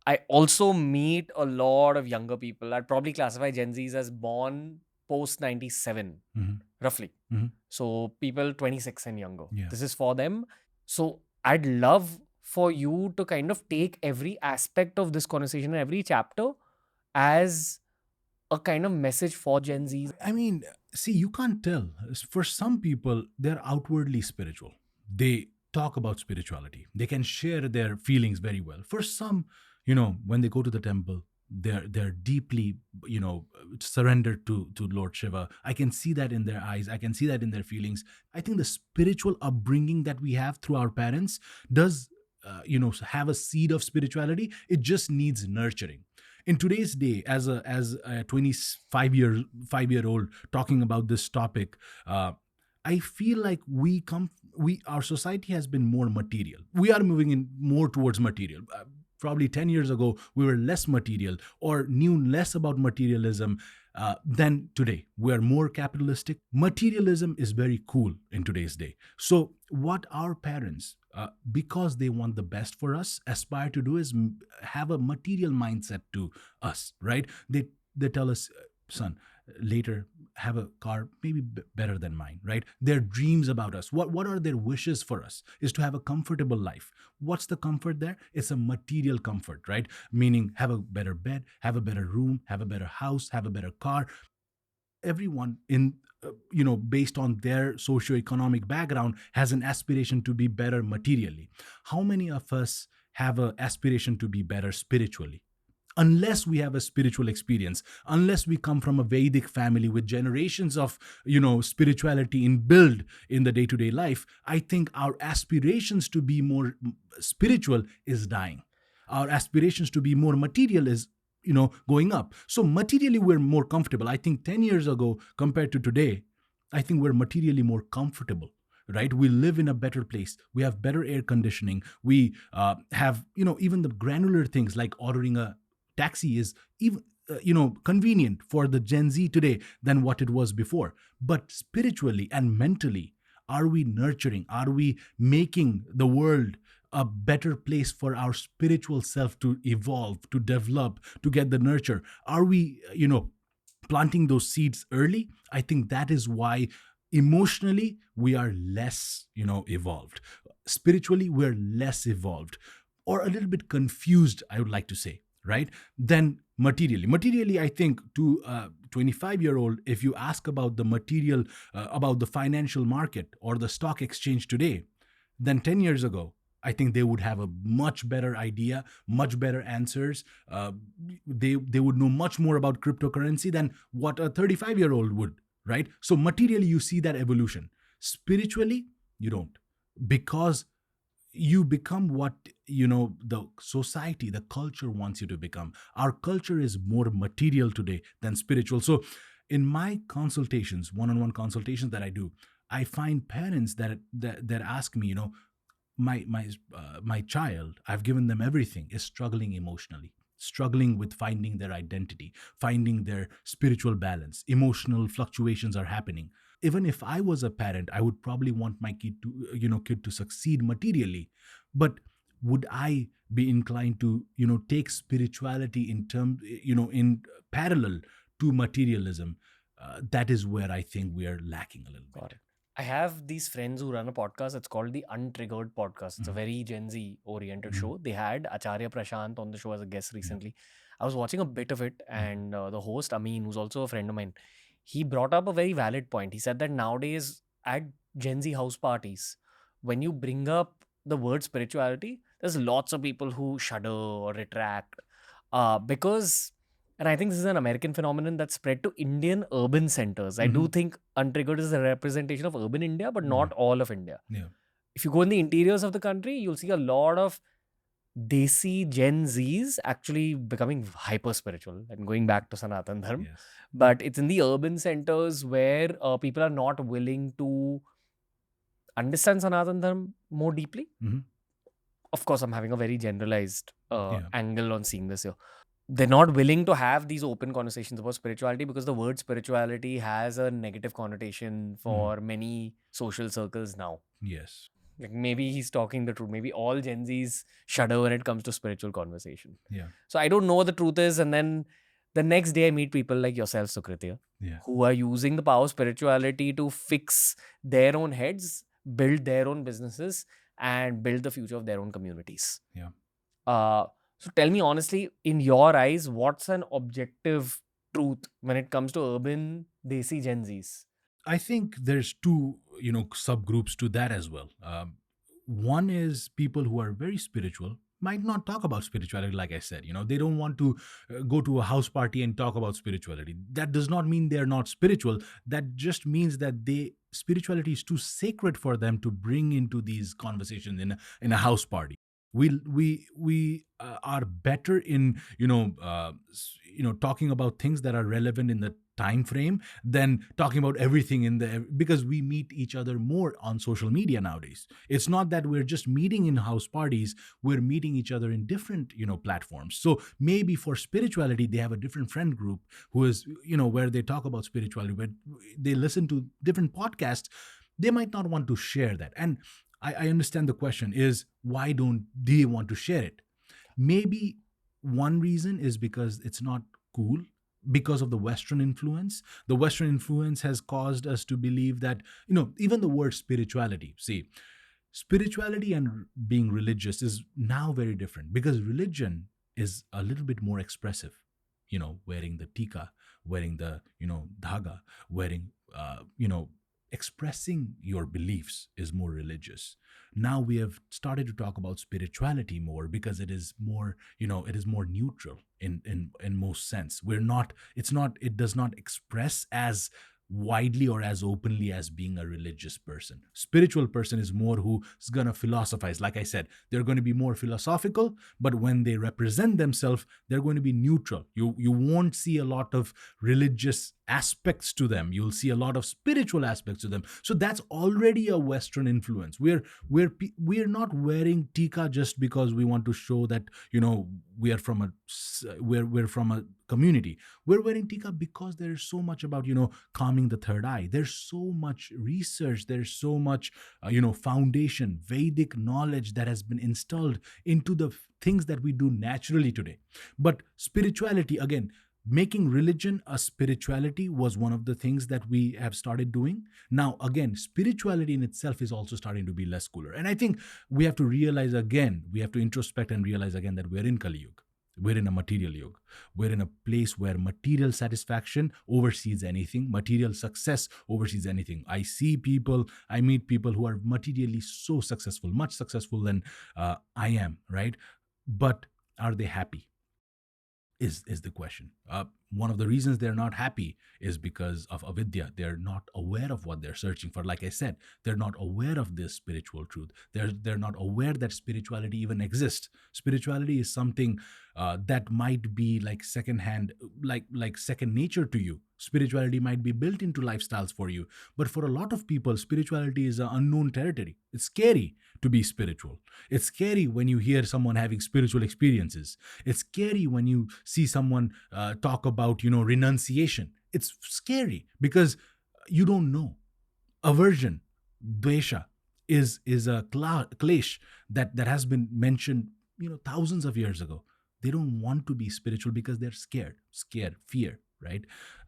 I also meet a lot of younger people. I'd probably classify Gen Zs as born post 97, roughly. So people 26 and younger. Yeah. This is for them. So I'd love for you to kind of take every aspect of this conversation and every chapter as a kind of message for Gen Zs. I mean, see, you can't tell. For some people, they're outwardly spiritual. They talk about spirituality. They can share their feelings very well. For some, when they go to the temple, they're deeply, surrendered to Lord Shiva. I can see that in their eyes. I can see that in their feelings. I think the spiritual upbringing that we have through our parents does, have a seed of spirituality. It just needs nurturing. In today's day, as a 25-year-old talking about this topic, I feel like our society has been more material. We are moving in more towards material. Probably 10 years ago, we were less material or knew less about materialism than today. We are more capitalistic. Materialism is very cool in today's day. So what our parents, because they want the best for us, aspire to do is have a material mindset to us, right? They tell us, son, later have a car maybe better than mine, right? Their dreams about us, what are their wishes for us is to have a comfortable life. What's the comfort there? It's a material comfort, right? Meaning have a better bed, have a better room, have a better house, have a better car. Everyone in based on their socioeconomic background has an aspiration to be better materially. How many of us have an aspiration to be better spiritually? Unless we have a spiritual experience, unless we come from a Vedic family with generations of spirituality inbuilt in the day-to-day life, I think our aspirations to be more spiritual is dying. Our aspirations to be more material is going up. So materially we're more comfortable. I think 10 years ago compared to today, I think we're materially more comfortable, right? We live in a better place. We have better air conditioning. We have even the granular things like ordering a taxi is even convenient for the Gen Z today than what it was before. But spiritually and mentally, are we nurturing? Are we making the world a better place for our spiritual self to evolve, to develop, to get the nurture? Are we, planting those seeds early? I think that is why emotionally we are less, evolved. Spiritually, we're less evolved or a little bit confused, I would like to say, right? Then materially, I think to a 25-year-old, if you ask about the material, about the financial market or the stock exchange today, then 10 years ago, I think they would have a much better idea, much better answers. They would know much more about cryptocurrency than what a 35-year-old would, right? So materially, you see that evolution. Spiritually, you don't, because you become what the society, the culture wants you to become. Our culture is more material today than spiritual. So in my consultations, one-on-one consultations that I do, I find parents that ask me, my child, I've given them everything, is struggling emotionally, struggling with finding their identity, finding their spiritual balance. Emotional fluctuations are happening. Even if I was a parent, I would probably want my kid to succeed materially. But would I be inclined to, take spirituality in parallel to materialism? That is where I think we are lacking a little bit. Got it. I have these friends who run a podcast. It's called the Untriggered Podcast. It's a very Gen Z oriented show. They had Acharya Prashant on the show as a guest recently. I was watching a bit of it, and the host, Amin, who's also a friend of mine, he brought up a very valid point. He said that nowadays at Gen Z house parties, when you bring up the word spirituality, there's lots of people who shudder or retract because, and I think this is an American phenomenon that's spread to Indian urban centers. I do think Untriggered is a representation of urban India, but not all of India. Yeah. If you go in the interiors of the country, you'll see a lot of Desi Gen Zs actually becoming hyper spiritual and going back to Sanatan Dharma. Yes. But it's in the urban centers where people are not willing to understand Sanatan Dharma more deeply. Of course, I'm having a very generalized angle on seeing this here. They're not willing to have these open conversations about spirituality because the word spirituality has a negative connotation for many social circles now. Yes. Like maybe he's talking the truth. Maybe all Gen Zs shudder when it comes to spiritual conversation. Yeah. So I don't know what the truth is. And then the next day I meet people like yourself, Sukritya, Yeah. who are using the power of spirituality to fix their own heads, build their own businesses, and build the future of their own communities. Yeah. So tell me honestly, in your eyes, what's an objective truth when it comes to urban Desi Gen Zs? I think there's two, subgroups to that as well. One is people who are very spiritual, might not talk about spirituality, like I said. They don't want to go to a house party and talk about spirituality. That does not mean they're not spiritual. That just means that spirituality is too sacred for them to bring into these conversations in a house party. We are better in talking about things that are relevant in the time frame than talking about everything because we meet each other more on social media nowadays. It's not that we're just meeting in house parties, we're meeting each other in different platforms. So maybe for spirituality they have a different friend group who is where they talk about spirituality, where they listen to different podcasts. They might not want to share that. And I understand the question is, why don't they want to share it? Maybe one reason is because it's not cool, because of the Western influence. The Western influence has caused us to believe that, even the word spirituality, spirituality and being religious is now very different, because religion is a little bit more expressive. Wearing the tika, wearing the, dhaga, wearing, expressing your beliefs is more religious. Now we have started to talk about spirituality more because it is more, it is more neutral in most sense. It does not express as widely or as openly as being a religious person. Spiritual person is more who's gonna philosophize. Like I said, they're going to be more philosophical, but when they represent themselves, they're going to be neutral. You won't see a lot of religious aspects to them. You'll see a lot of spiritual aspects to them. So that's already a Western influence. We're not wearing tika just because we want to show that we're from a community. We're wearing tika because there's so much about calming the third eye. There's so much research. There's so much foundation, Vedic knowledge that has been installed into the things that we do naturally today. But spirituality, again, making religion a spirituality was one of the things that we have started doing. Now, again, spirituality in itself is also starting to be less cooler. And I think we have to introspect and realize again that we're in Kali Yuga. We're in a material yuga. We're in a place where material satisfaction oversees anything. Material success oversees anything. I meet people who are materially so successful, much successful than I am, right? But are they happy? Is the question. One of the reasons they're not happy is because of avidya. They're not aware of what they're searching for. Like I said, they're not aware of this spiritual truth. They're not aware that spirituality even exists. Spirituality is something that might be like secondhand, like second nature to you. Spirituality might be built into lifestyles for you. But for a lot of people, spirituality is an unknown territory. It's scary to be spiritual. It's scary when you hear someone having spiritual experiences. It's scary when you see someone talk about, renunciation. It's scary because you don't know. Aversion, dvesha, is a clash that has been mentioned, thousands of years ago. They don't want to be spiritual because they're scared, fear, right?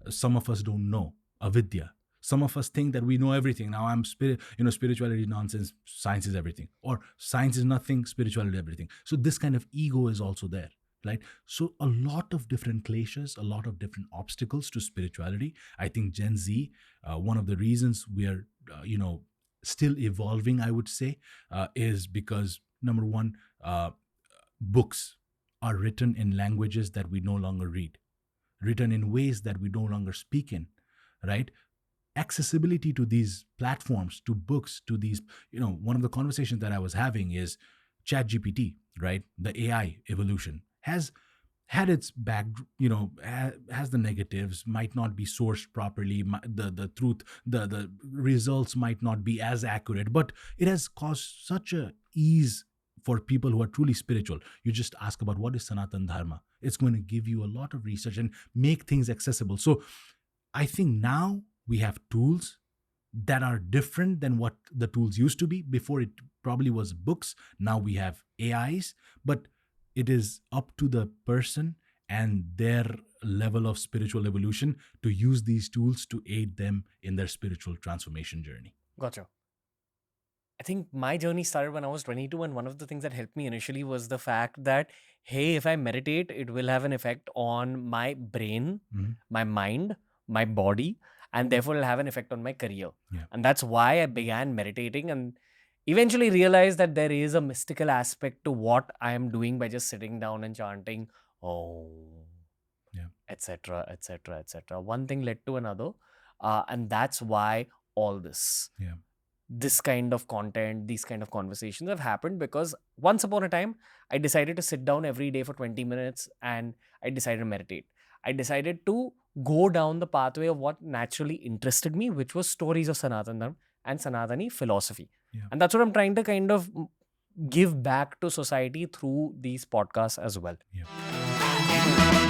Some of us don't know, avidya. Some of us think that we know everything. Now spirituality is nonsense, science is everything. Or science is nothing, spirituality is everything. So this kind of ego is also there, right? So a lot of different clashes, a lot of different obstacles to spirituality. I think Gen Z, one of the reasons we are, still evolving, I would say, is because, number one, books are written in languages that we no longer read, written in ways that we no longer speak in, right? Accessibility to these platforms, to books, to these, one of the conversations that I was having is ChatGPT, right? The AI evolution has had its back, has the negatives, might not be sourced properly, the truth, the results might not be as accurate, but it has caused such a ease for people who are truly spiritual. You just ask about what is Sanatan Dharma. It's going to give you a lot of research and make things accessible. So I think now we have tools that are different than what the tools used to be. Before, it probably was books. Now we have AIs, but it is up to the person and their level of spiritual evolution to use these tools to aid them in their spiritual transformation journey. Gotcha. I think my journey started when I was 22, and one of the things that helped me initially was the fact that, hey, if I meditate, it will have an effect on my brain, my mind, my body, and therefore it'll have an effect on my career. Yeah. And that's why I began meditating and eventually realized that there is a mystical aspect to what I am doing by just sitting down and chanting, oh, etc., etc., etc. One thing led to another, and that's why all this kind of content, these kind of conversations have happened, because once upon a time, I decided to sit down every day for 20 minutes and I decided to meditate. I decided to go down the pathway of what naturally interested me, which was stories of Sanatan Dharma and Sanatani philosophy. Yeah. And that's what I'm trying to kind of give back to society through these podcasts as well. Yeah.